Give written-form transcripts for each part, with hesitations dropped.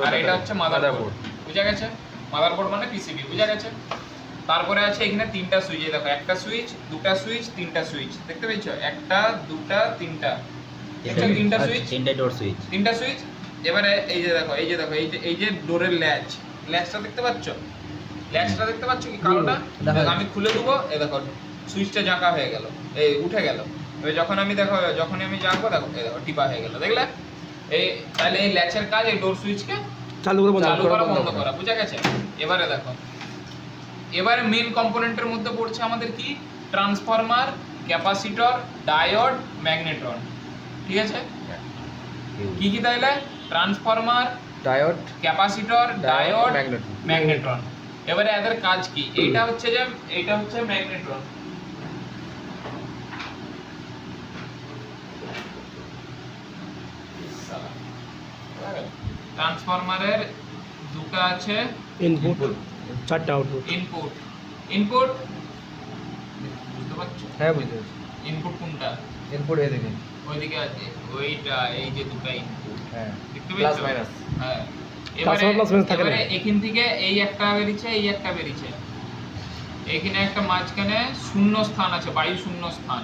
আর এটা হচ্ছে মাদারবোর্ড। বুঝা গেছে? মাদারবোর্ড মানে পিসিবি, বুঝা গেছে? তারপরে আছে এখানে তিনটা সুইচ, এই দেখো একটা সুইচ, দুটা সুইচ, তিনটা সুইচ, দেখতে পেয়েছো? একটা, দুটা, তিনটা, তিনটা সুইচ, তিনটা ডোর সুইচ, তিনটা সুইচ। এবারে এই যে দেখো, এই যে ডোরের ল্যাচটা দেখতে পাচ্ছো? ল্যাচটা দেখতে পাচ্ছো কি কালোটা? দেখো আমি খুলে দেবো, এই দেখো সুইচটা জাঁকা হয়ে গেল, এই উঠে গেল। এবার যখনই আমি জাঁকবো, দেখো এই দেখো টিপা হয়ে গেল, দেখলে? এই তাহলে এই ল্যাচের কাজ এই ডোর সুইচকে চালু করা বন্ধ করা, বুঝা গেছে? এবারে দেখো, এবারে মেন কম্পোনেন্টের মধ্যে পড়ছে আমাদের কি? Transformer, capacitor, diode, magnetron. ঠিক আছে? কি কি তাইলে? Transformer, diode, capacitor, diode, magnetron. Magnetron. এবারে এদের কাজ কি? এইটা হচ্ছে ম্যাগনেট্রন। ট্রান্সফরমারের দুটো আছে ইনপুট, চারটা আউটপুট। ইনপুট বুঝতে পারছো? হ্যাঁ বুঝতে পারছি। ইনপুট কোনটা? ইনপুট এদিকে। ওইদিকে আছে, ওইটা, এই যে দুটো ইনপুট, হ্যাঁ, দেখতে প্লাস পেয়েছো? মাইনাস। হ্যাঁ। Plus or minus থাকে না? এবারে এখান থেকে এই একটা বেরিয়েছে, এই একটা বেরিয়েছে। এখানে একটা মাঝখানে শূন্য স্থান আছে, বায়ু শূন্য স্থান।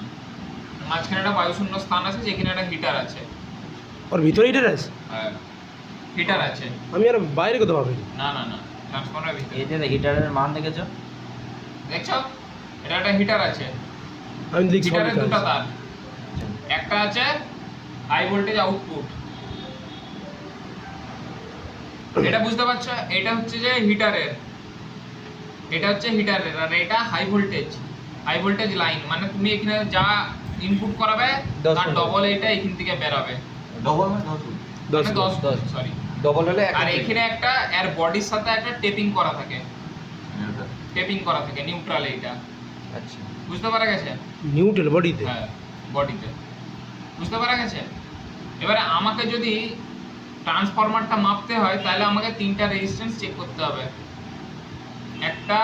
মাঝখানে একটা বায়ু শূন্য স্থান আছে, যেখানে একটা হিটার আছে। ওর ভিতরে হিটার আছে? হ্যাঁ, হিটার আছে। আমি আর বাইরে কোথাও ভাবিনি। না ট্রান্সফরমারের ভিতরে। এই যে হিটারের মান দেখেছো? দেখছো? এটা একটা হিটার আছে। আমি দেখছি হিটারের দুটো তার, একটা আছে হাই ভোল্টেজ আউটপুট, এটা বুঝতে পারছো? এটা হচ্ছে যে হিটারের, আর এটা হাই ভোল্টেজ লাইন। মানে তুমি এখানে যা ইনপুট করাবে তার ডবল এটা এখান থেকে বের হবে। ডবল না 10 10 সরি, ডবল হলে আর এখানে একটা এর বডির সাথে একটা টেপিং করা থাকে, নিউট্রাল এইটা। আচ্ছা, বুঝতে পারা গেছে? নিউট্রাল বডিতে? হ্যাঁ, বডিতে। বুঝতে পারা গেছে? এবারে আমাকে যদি ট্রান্সফরমারটা মাপতে হয়, তাহলে আমাকে তিনটা রেজিস্ট্যান্স চেক করতে হবে। একটা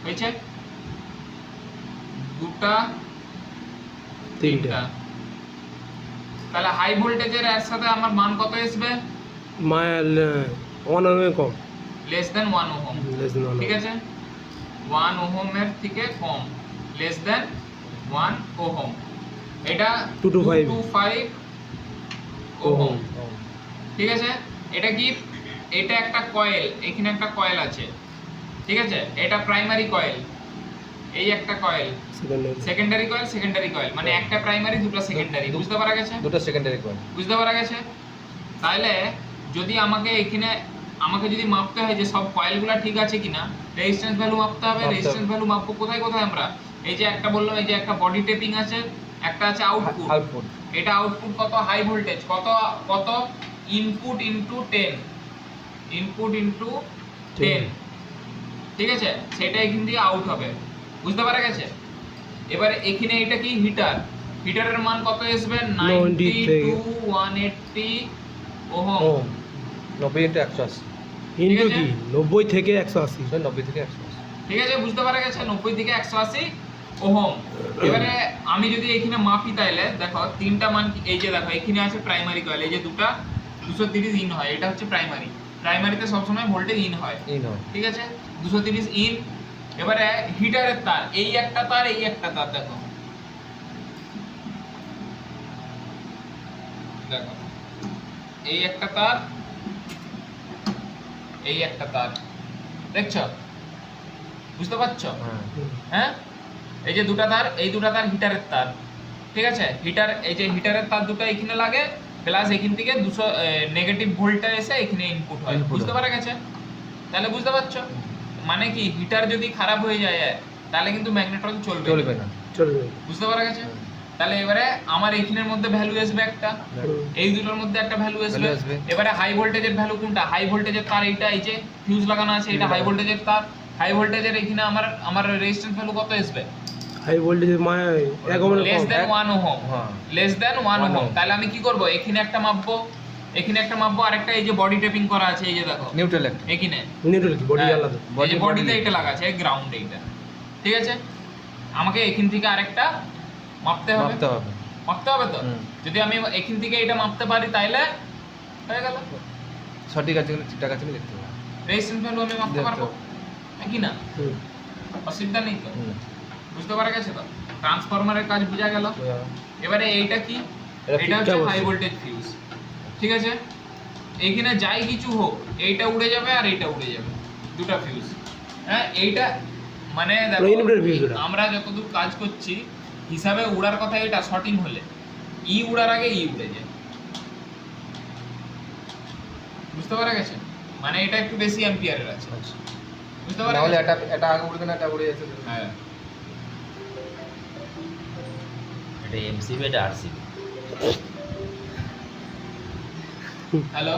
হয়েছে, দুটা, তিনটা। তাহলে হাই ভোল্টেজের এর সাথে আমার মান কত আসবে? মাইল 1 ওহমের কম, less then 1 ohm. less than 1 ঠিক আছে? 1 ওহমের থেকে কম, লেস দেন 1 ওহম। এটা 225 ওহম। ঠিক আছে? এটা কি? এটা একটা কয়েল, এখানে একটা কয়েল আছে। ঠিক আছে? এটা প্রাইমারি কয়েল, এই একটা কয়েল, সেকেন্ডারি কয়েল, মানে একটা প্রাইমারি, দুটো সেকেন্ডারি। বুঝতে পারা গেছে? দুটো সেকেন্ডারি কয়েল। বুঝতে পারা গেছে? তাহলে যদি আমাকে যদি মাপতে হয় যে সব কয়েলগুলো ঠিক আছে কিনা, রেজিস্ট্যান্স ভ্যালু মাপতে হবে। রেজিস্ট্যান্স ভ্যালু মাপবো কোথায় আমরা? এই যে একটা বললাম, এই যে একটা বডি টেপিং আছে, একটা আছে আউটপুট। এটা আউটপুট কত? হাই ভোল্টেজ কত? ইনপুট ইনটু 10, ঠিক আছে? সেটা এখান দিয়ে আউট হবে। বুঝতে পারা গেছে? এবারে এখানে এটা কি? হিটারের মান কত আসবে? 90 টু 180 ওহম। 90 ইনটু 180। ইনটু কি? 90 থেকে 180। 90 থেকে 180। ঠিক আছে? বুঝতে পারা গেছে? 90 থেকে 180 ওহম। এবারে আমি যদি এখানে মাপি, তাইলে দেখো তিনটা মান কি? এই যে দেখো, এখানে আছে প্রাইমারি কয়েল, এই যে দুটা 230 ইন হয়, এটা হচ্ছে প্রাইমারিতে সবসময় ভোল্টেজ ইন হয়। ঠিক আছে? 230 ইন। এবারে হিটারের তার, এই একটা তার, এই একটা তার, দেখো এই একটা তার, এই একটা তার, দেখছো? বুঝতে পারছো? হ্যাঁ, এই যে দুটা তার, এই দুটা তার হিটারের তার। ঠিক আছে? এই যে হিটারের তার দুটো এখানে লাগে, প্লাস এখান থেকে 200 নেগেটিভ ভোল্টটা এসে এখানে ইনপুট হয়। বুঝতে পারা গেছে? তাহলে বুঝতে পারছো মানে কি? হিটার যদি খারাপ হয়ে যায় তাহলে কিন্তু ম্যাগনেট্রন চলবে না। বুঝতে পারা গেছে? তাহলে এবারে আমার এইখানের মধ্যে ভ্যালু আসবে একটা, এই দুটোর মধ্যে একটা ভ্যালু আসবে। এবারে হাই ভোল্টেজের ভ্যালু কোনটা? হাই ভোল্টেজের তার এইটা, এই যে ফিউজ লাগানো আছে, এটা হাই ভোল্টেজের তার। হাই ভোল্টেজের এখানে আমার রেজিস্ট্যান্স ভ্যালু কত আসবে? হাই ভোল্টেজের মানে 1 ওহম, লেস দেন 1 ওহম। হ্যাঁ, লেস দেন 1 ওহম। তাহলে আমি কি করব? এখানে একটা মাপবো, আরেকটা এই যে বডি টেপিং করা আছে, এই যে দেখো নিউট্রাল একটা। এখানে নিউট্রাল কি? বডি আলাদা? এই যে বডিতে এটা লাগা আছে, গ্রাউন্ড এইটা। ঠিক আছে? আমাকে এখান থেকে আরেকটা মাপতে হবে তো। যদি আমি এখান থেকে এটা মাপতে পারি, তাইলে হয়ে গেল। সঠিক আছে কিনা ঠিকঠাক আছে কিনা দেখতে হবে। রেজিস্ট্যান্স ভ্যালু আমি মাপতে দেখতে পারবো হবে। হ্যাঁ কি না? হুম। অসুবিধা নেই তো, হুম। বুঝতে পারা গেছে তো? ট্রান্সফরমারের কাজ বোঝা গেল। এবারে এইটা কি? এটা এটা হচ্ছে fuse। হাই ভোল্টেজ ফিউজ, ঠিক আছে? এইখানে যাই কিছু হোক এইটা উড়ে যাবে আর এইটা উড়ে যাবে, দুটো ফিউজ। হ্যাঁ, এইটা মানে দেখো Inverter fuse ওটা। আমরা যতদূর কাজ করছি হিসাবে উড়ার কথা, এটা শর্টিং হলে ই উড়ার আগে ই উড়ে যায়, বুঝতে পারা গেছে? মানে এটা একটু বেশি অ্যাম্পিয়ারের আছে, আচ্ছা। বুঝতে পারা নাহলে গেছে? এটা আগে উড়বে না, এটা উড়ে যাচ্ছে। হ্যাঁ, এটা এমসিবি, এটা আরসিবি। হ্যালো।